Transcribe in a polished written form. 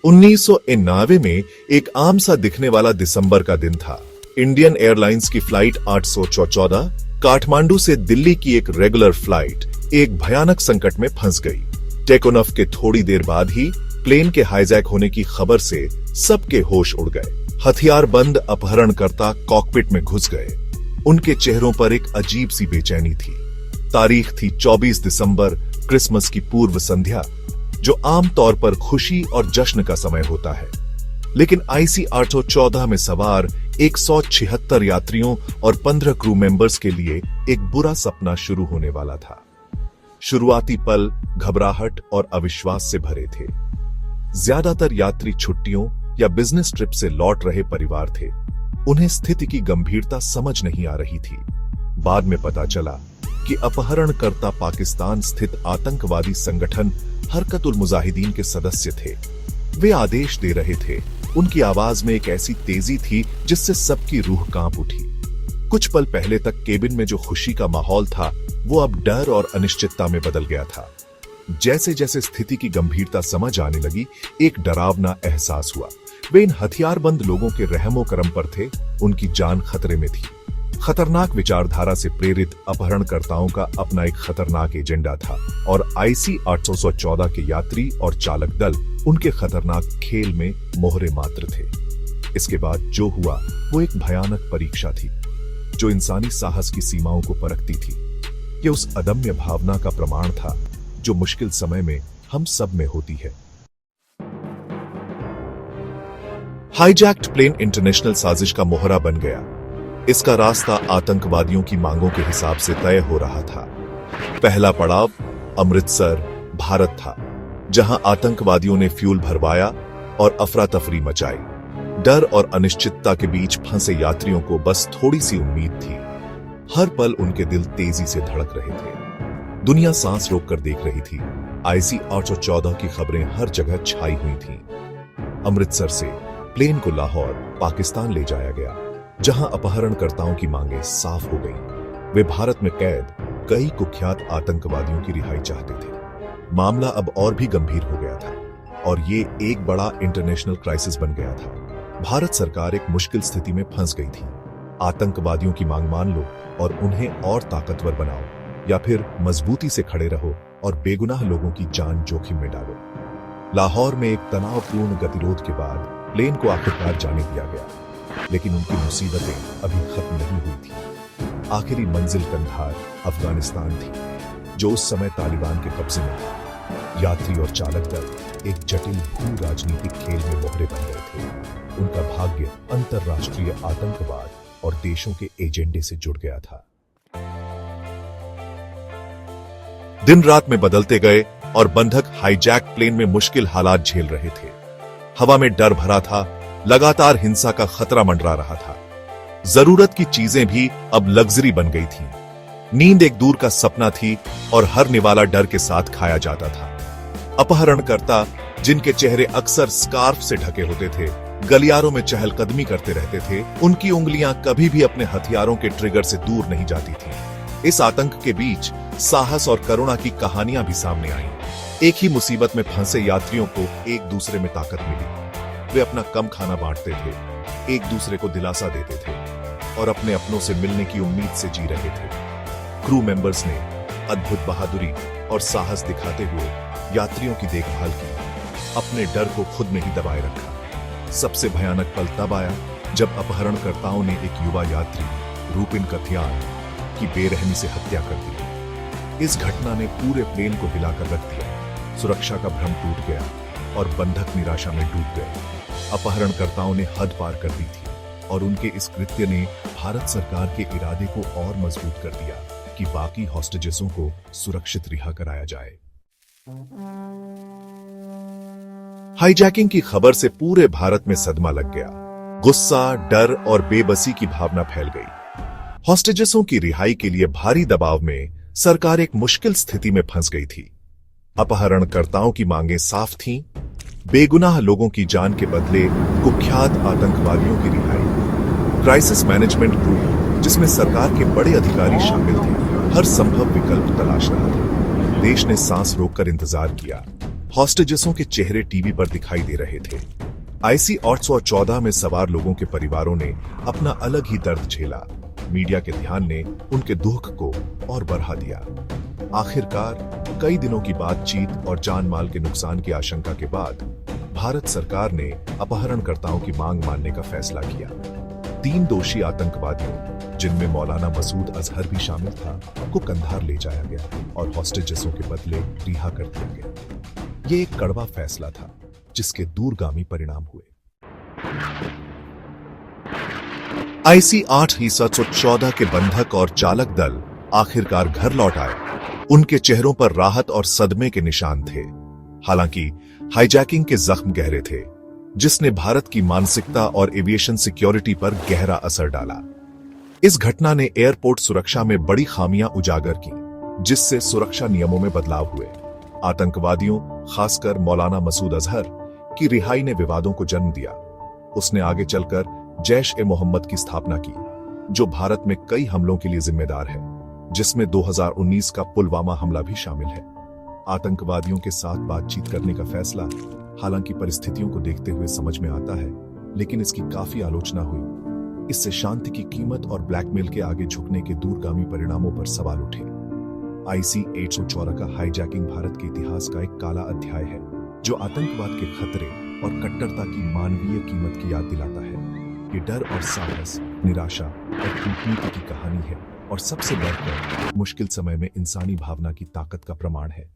1991 में एक आम सा दिखने वाला दिसंबर का दिन था। इंडियन एयरलाइंस की फ्लाइट 814 काठमांडू से दिल्ली की एक रेगुलर फ्लाइट एक भयानक संकट में फंस गई। टेक ऑफ के थोड़ी देर बाद ही प्लेन के हाईजैक होने की खबर से सबके होश उड़ गए। हथियारबंद अपहरणकर्ता कॉकपिट में घुस गए। उनके चेहरों पर एक अजीब सी बेचैनी थी। तारीख थी 24 दिसंबर, क्रिसमस की पूर्व संध्या, जो आमतौर पर खुशी और जश्न का समय होता है। लेकिन IC 814 में सवार 176 यात्रियों और 15 क्रू मेंबर्स के लिए एक बुरा सपना शुरू होने वाला था। शुरुआती पल घबराहट और अविश्वास से भरे थे। ज्यादातर यात्री छुट्टियों या बिजनेस ट्रिप से लौट रहे परिवार थे। उन्हें स्थिति की गंभीरता समझ नहीं आ रही थी। बाद में पता चला कि अपहरणकर्ता पाकिस्तान स्थित आतंकवादी संगठन हरकत उल मुजाहिदीन के सदस्य थे। वे आदेश दे रहे थे। उनकी आवाज में एक ऐसी तेजी थी जिससे सबकी रूह कांप उठी। कुछ पल पहले तक केबिन में जो खुशी का माहौल था, वो अब डर और अनिश्चितता में बदल गया था। जैसे जैसे स्थिति की गंभीरता समझ आने लगी, एक डरावना एहसास हुआ। वे इन हथियारबंद लोगों के रहमो करम पर थे। उनकी जान खतरे में थी। खतरनाक विचारधारा से प्रेरित अपहरणकर्ताओं का अपना एक खतरनाक एजेंडा था और IC 814 के यात्री और चालक दल उनके खतरनाक खेल में मोहरे मात्र थे। इसके बाद जो हुआ वो एक भयानक परीक्षा थी, जो इंसानी साहस की सीमाओं को परखती थी। ये उस अदम्य भावना का प्रमाण था जो मुश्किल समय में हम सब में होती है। हाईजैक्ड प्लेन इंटरनेशनल साजिश का मोहरा बन गया। इसका रास्ता आतंकवादियों की मांगों के हिसाब से तय हो रहा था। पहला पड़ाव अमृतसर, भारत था, जहां आतंकवादियों ने फ्यूल भरवाया और अफरा तफरी मचाई। डर और अनिश्चितता के बीच फंसे यात्रियों को बस थोड़ी सी उम्मीद थी। हर पल उनके दिल तेजी से धड़क रहे थे। दुनिया सांस रोककर देख रही थी। IC 814 की खबरें हर जगह छाई हुई थीं। अमृतसर से प्लेन को लाहौर, पाकिस्तान ले जाया गया, जहां अपहरणकर्ताओं की मांगें साफ हो गईं। वे भारत में कैद कई कुख्यात आतंकवादियों की रिहाई चाहते थे। मामला अब और भी गंभीर हो गया था और ये एक बड़ा इंटरनेशनल क्राइसिस बन गया था। भारत सरकार एक मुश्किल स्थिति में फंस गई थी। आतंकवादियों की मांग मान लो और उन्हें और ताकतवर बनाओ, या फिर मजबूती से खड़े रहो और बेगुनाह लोगों की जान जोखिम में डालो। लाहौर में एक तनावपूर्ण गतिरोध के बाद प्लेन को आखिरकार जाने दिया गया, लेकिन उनकी मुसीबतें अभी खत्म नहीं हुई थी। आखिरी मंजिल कंधार, अफगानिस्तान थी, जो उस समय तालिबान के कब्जे में था। यात्री और चालक दल एक जटिल भू राजनीतिक खेल में मोहरे बन गए थे। उनका भाग्य अंतर्राष्ट्रीय आतंकवाद और देशों के एजेंडे से जुड़ गया था। दिन रात में बदलते गए और बंधक हाईजैक प्लेन में मुश्किल हालात झेल रहे थे। हवा में डर भरा था। लगातार हिंसा का खतरा मंडरा रहा था। जरूरत की चीजें भी अब लग्जरी बन गई थीं। नींद एक दूर का सपना थी और हर निवाला डर के साथ खाया जाता था। अपहरणकर्ता, जिनके चेहरे अक्सर स्कार्फ से ढके होते थे, गलियारों में चहलकदमी करते रहते थे। उनकी उंगलियां कभी भी अपने हथियारों के ट्रिगर से दूर नहीं जाती थीं। इस आतंक के बीच साहस और करुणा की कहानियां भी सामने आईं। एक ही मुसीबत में फंसे यात्रियों को एक दूसरे में ताकत मिली। वे अपना कम खाना बांटते थे, एक दूसरे को दिलासा देते थे और अपने अपनों से मिलने की उम्मीद से जी रहे थे। क्रू मेंबर्स ने अद्भुत बहादुरी और साहस दिखाते हुए यात्रियों की देखभाल की, अपने डर को खुद में ही दबाए रखा। सबसे भयानक पल तब आया जब अपहरणकर्ताओं ने एक युवा यात्री रूपिन कथियान की बेरहमी से हत्या कर दी। इस घटना ने पूरे प्लेन को हिलाकर रख दिया। सुरक्षा का भ्रम टूट गया और बंधक निराशा में डूब गए। अपहरणकर्ताओं ने हद पार कर दी थी और उनके इस कृत्य ने भारत सरकार के इरादे को और मजबूत कर दिया कि बाकी हॉस्टेजेसों को सुरक्षित रिहा कराया जाए। हाईजैकिंग की खबर से पूरे भारत में सदमा लग गया। गुस्सा, डर और बेबसी की भावना फैल गई। हॉस्टेजेसों की रिहाई के लिए भारी दबाव में सरकार एक मुश्किल स्थिति में फंस गई थी। अपहरणकर्ताओं की मांगें साफ थीं, बेगुनाह लोगों की जान के बदले कुख्यात आतंकवादियों की रिहाई। क्राइसिस मैनेजमेंट ग्रुप, जिसमें सरकार के बड़े अधिकारी शामिल थे, हर संभव विकल्प तलाश रहा था। देश ने सांस रोककर इंतजार किया। हॉस्टेजेसों के चेहरे टीवी पर दिखाई दे रहे थे। IC 814 में सवार लोगों के परिवारों ने अपना अलग ही दर्द झेला। मीडिया के ध्यान ने उनके दुख को और बढ़ा दिया। आखिरकार कई दिनों की बातचीत और जान माल के नुकसान की आशंका के बाद भारत सरकार ने अपहरणकर्ताओं की मांग मानने का फैसला किया। 3 दोषी आतंकवादियों, जिनमें मौलाना मसूद अजहर भी शामिल था, को कंधार ले जाया गया और हॉस्टेजेसों के बदले रिहा कर दिया गया। ये एक कड़वा फैसला था जिसके दूरगामी परिणाम हुए। IC 814 के बंधक और चालक दल आखिरकार घर लौट आए। उनके चेहरों पर राहत और सदमे के निशान थे। हालांकि हाईजैकिंग के जख्म गहरे थे, जिसने भारत की मानसिकता और एविएशन सिक्योरिटी पर गहरा असर डाला। इस घटना ने एयरपोर्ट सुरक्षा में बड़ी खामियां उजागर की, जिससे सुरक्षा नियमों में बदलाव हुए। आतंकवादियों, खासकर मौलाना मसूद अजहर की रिहाई ने विवादों को जन्म दिया। उसने आगे चलकर जैश-ए-मोहम्मद की स्थापना की, जो भारत में कई हमलों के लिए जिम्मेदार है, जिसमें 2019 का पुलवामा हमला भी शामिल है। आतंकवादियों के साथ बातचीत करने का फैसला हालांकि परिस्थितियों को देखते हुए समझ में आता है, लेकिन इसकी काफी आलोचना हुई। इससे शांति की कीमत और ब्लैकमेल के आगे झुकने के दूरगामी परिणामों पर सवाल उठे। IC 814 का हाईजैकिंग भारत के इतिहास का एक काला अध्याय है, जो आतंकवाद के खतरे और कट्टरता की मानवीय कीमत की याद दिलाता है। ये डर और साहस, निराशा और कूटनीति की कहानी है, और सबसे बढ़कर मुश्किल समय में इंसानी भावना की ताकत का प्रमाण है।